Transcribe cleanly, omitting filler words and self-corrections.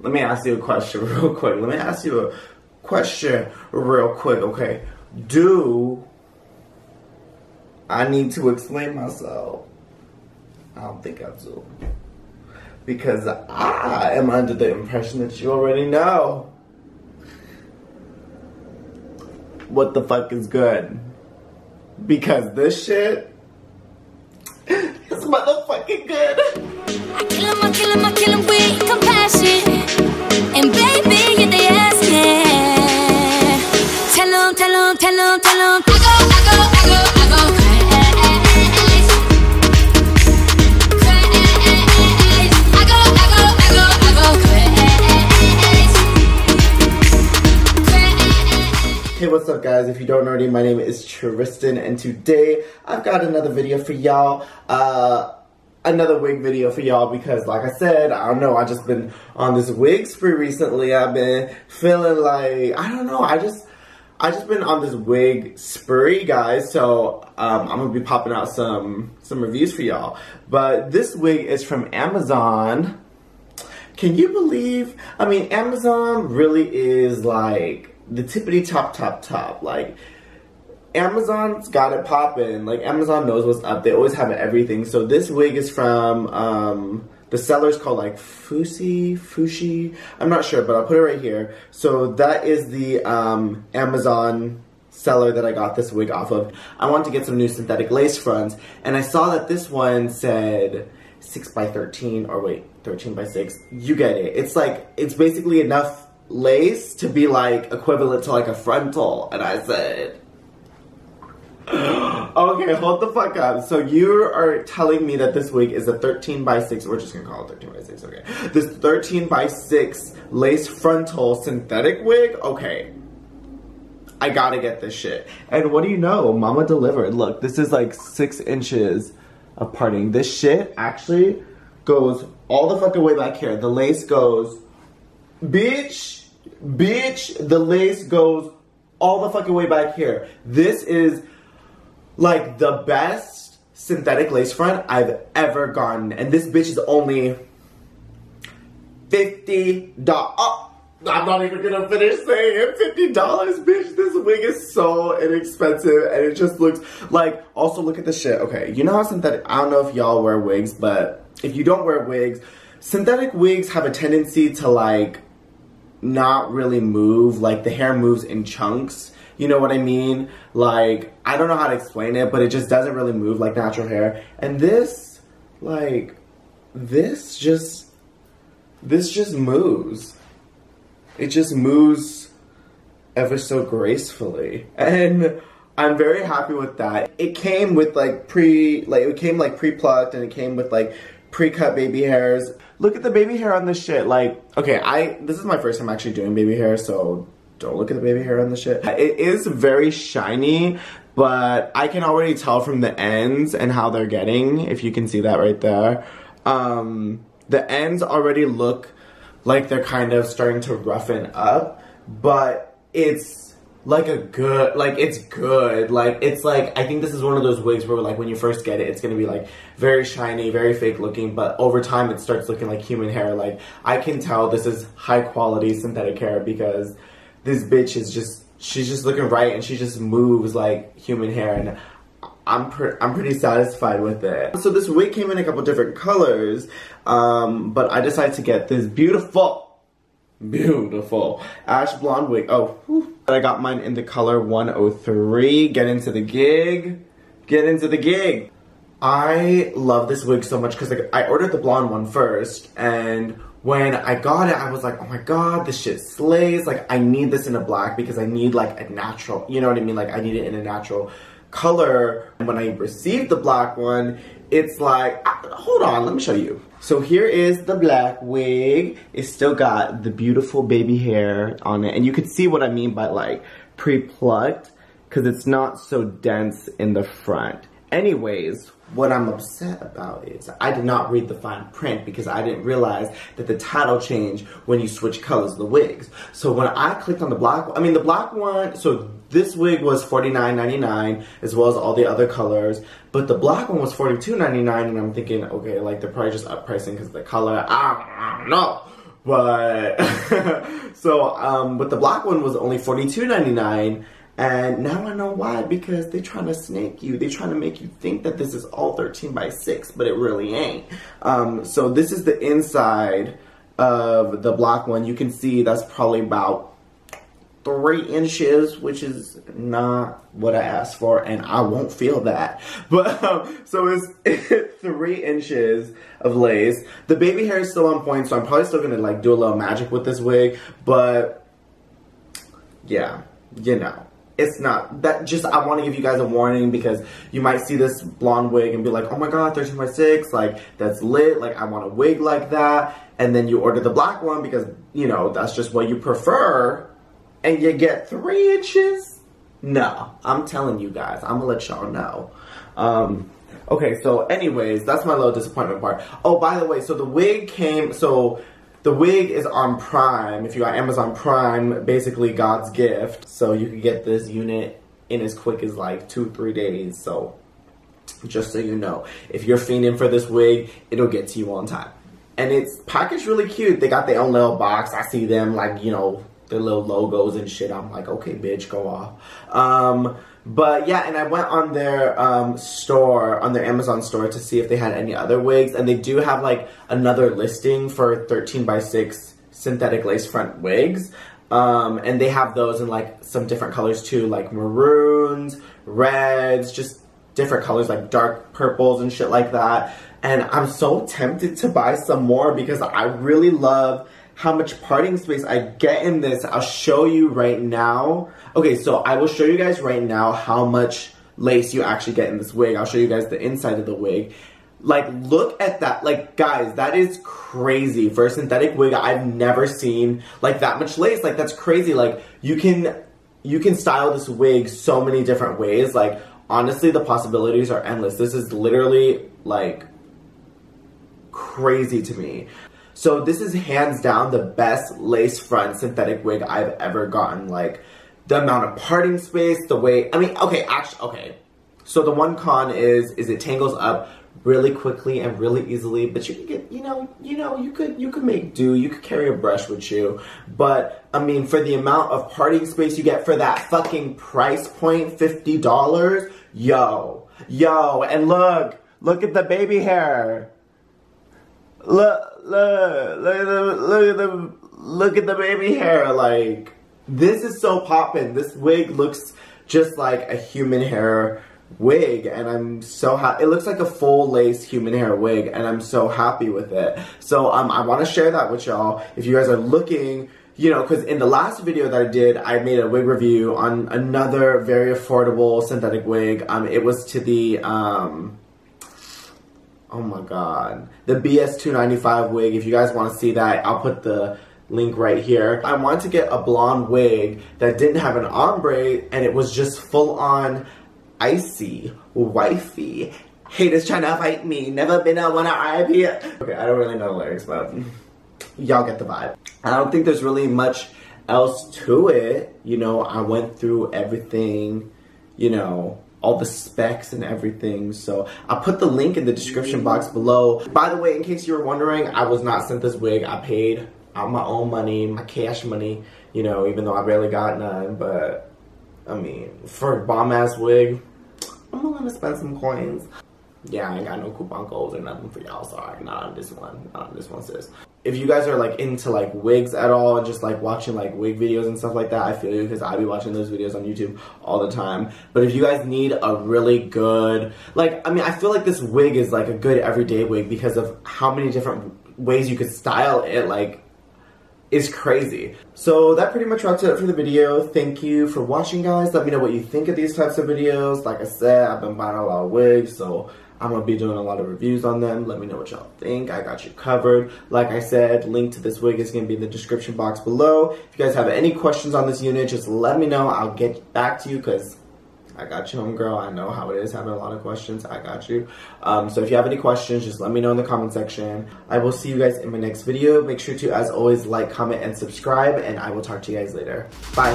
let me ask you a question real quick. Let me ask you a question real quick, okay? Do I need to explain myself? I don't think I do. Because I am under the impression that you already know what the fuck is good. Because this shit is motherfucking good. I kill him with compassion. And baby, you're the asset. Tell him, I go. Hey, what's up guys? If you don't already, my name is Tristan, and today I've got another video for y'all. Another wig video for y'all because, like I said, I don't know, I just been on this wig spree recently. I've been feeling like, I don't know, I just been on this wig spree, guys. So I'm gonna be popping out some reviews for y'all. But this wig is from Amazon. Can you believe? I mean, Amazon really is like the tippity top. Like, Amazon's got it poppin'. Like, Amazon knows what's up. They always have everything. So this wig is from, the seller's called like FUHSI. I'm not sure, but I'll put it right here. So that is the Amazon seller that I got this wig off of. I wanted to get some new synthetic lace fronts, and I saw that this one said 6x13, or wait, 13x6. You get it. It's like, it's basically enough lace to be like equivalent to like a frontal. And I said, okay, hold the fuck up. So you are telling me that this wig is a 13x6, we're just gonna call it 13x6, okay. This 13x6 lace frontal synthetic wig, okay. I gotta get this shit. And what do you know? Mama delivered. Look, this is like 6 inches of parting. This shit actually goes all the fucking way back here. The lace goes, bitch, the lace goes all the fucking way back here. This is like the best synthetic lace front I've ever gotten. And this bitch is only $50. Oh, I'm not even gonna finish saying it. $50, bitch. This wig is so inexpensive, and it just looks like, also look at the shit. Okay, you know how synthetic, I don't know if y'all wear wigs, but if you don't wear wigs, synthetic wigs have a tendency to like not really move. Like, the hair moves in chunks. You know what I mean? Like, I don't know how to explain it, but it just doesn't really move like natural hair. And this, like, this just moves. It just moves ever so gracefully. And I'm very happy with that. It came with like pre-plucked, and it came with like pre-cut baby hairs. Look at the baby hair on this shit. Like, okay, this is my first time actually doing baby hair, so don't look at the baby hair on the shit. It is very shiny, but I can already tell from the ends and how they're getting, if you can see that right there. The ends already look like they're kind of starting to roughen up, but it's like it's good. Like, it's like, I think this is one of those wigs where like when you first get it, it's gonna be like very shiny, very fake looking, but over time it starts looking like human hair. Like, I can tell this is high quality synthetic hair because this bitch is just, she's just looking right, and she just moves like human hair, and I'm pretty satisfied with it. So this wig came in a couple different colors, but I decided to get this beautiful ash blonde wig. Oh, whew. I got mine in the color 103. Get into the gig. I love this wig so much because like, I ordered the blonde one first, and when I got it, I was like, oh my god, this shit slays. Like, I need this in a black because I need like a natural, you know what I mean? Like, I need it in a natural color. And when I received the black one, it's like, hold on, let me show you. So here is the black wig. It's still got the beautiful baby hair on it, and you can see what I mean by like pre-plucked, because it's not so dense in the front. Anyways, what I'm upset about is I did not read the fine print because I didn't realize that the title changed when you switch colors of the wigs. So when I clicked on the black one, I mean the black one, so this wig was $49.99 as well as all the other colors, but the black one was $42.99, and I'm thinking, okay, like they're probably just up pricing because of the color. I don't know. But so but the black one was only $42.99, and now I know why, because they're trying to snake you. They're trying to make you think that this is all 13 by 6, but it really ain't. So this is the inside of the black one. You can see that's probably about 3 inches, which is not what I asked for, and I won't feel that. But so it's 3 inches of lace. The baby hair is still on point, so I'm probably still gonna like do a little magic with this wig. But yeah, you know, it's not that. Just I want to give you guys a warning, because you might see this blonde wig and be like, oh my god, 13 by 6, like that's lit. Like I want a wig like that, and then you order the black one because you know that's just what you prefer. And you get 3 inches? No, I'm telling you guys. I'm gonna let y'all know. Okay, so anyways, that's my little disappointment part. Oh, by the way, so the wig came, so the wig is on Prime. If you got Amazon Prime, basically God's gift. So you can get this unit in as quick as like 2-3 days. So just so you know, if you're fiending for this wig, it'll get to you on time. And it's packaged really cute. They got their own little box. I see them like, you know, their little logos and shit. I'm like, okay, bitch, go off. But yeah, and I went on their store, on their Amazon store, to see if they had any other wigs, and they do have like another listing for 13 by 6 synthetic lace front wigs. And they have those in like some different colors too, like maroons, reds, just different colors like dark purples and shit like that. And I'm so tempted to buy some more because I really love how much parting space I get in this. I'll show you right now. Okay, so I will show you guys right now how much lace you actually get in this wig. I'll show you guys the inside of the wig. Like, look at that. Like, guys, that is crazy. For a synthetic wig, I've never seen like that much lace. Like, that's crazy. Like, you can style this wig so many different ways. Like, honestly, the possibilities are endless. This is literally like crazy to me. So this is hands down the best lace front synthetic wig I've ever gotten. Like, the amount of parting space, the way, I mean, okay, actually, okay. So the one con is it tangles up really quickly and really easily, but you can get, you could make do, you could carry a brush with you. But, I mean, for the amount of parting space you get for that fucking price point, $50, yo, and look at the baby hair. Look at the baby hair. Like, this is so poppin'. This wig looks just like a human hair wig, and I'm so happy. It looks like a full lace human hair wig, and I'm so happy with it. So I want to share that with y'all. If you guys are looking, you know, because in the last video that I did, I made a wig review on another very affordable synthetic wig. It was to the oh my god, the BS 295 wig. If you guys want to see that, I'll put the link right here. I wanted to get a blonde wig that didn't have an ombre, and it was just full on icy, wifey. Haters trying to fight me, never been a winner, RIP. Okay, I don't really know the lyrics, but y'all get the vibe. I don't think there's really much else to it. You know, I went through everything, you know, all the specs and everything. So I'll put the link in the description box below. By the way, in case you were wondering, I was not sent this wig. I paid out my own money, my cash money, you know, even though I barely got none. But I mean, for a bomb ass wig, I'm gonna spend some coins. Yeah, I ain't got no coupon codes or nothing for y'all. Sorry, not on this one. Not on this one, sis. If you guys are like into like wigs at all and just like watching like wig videos and stuff like that, I feel you, because I be watching those videos on YouTube all the time. But if you guys need a really good, like, I mean, I feel like this wig is like a good everyday wig because of how many different ways you could style it. Like, it's crazy. So that pretty much wraps it up for the video. Thank you for watching, guys. Let me know what you think of these types of videos. Like I said, I've been buying a lot of wigs, so I'm gonna be doing a lot of reviews on them. Let me know what y'all think. I got you covered. Like I said, link to this wig is gonna be in the description box below. If you guys have any questions on this unit, just let me know. I'll get back to you, because I got you, homegirl. I know how it is having a lot of questions. I got you. So if you have any questions, just let me know in the comment section. I will see you guys in my next video. Make sure to, as always, like, comment, and subscribe, and I will talk to you guys later. Bye.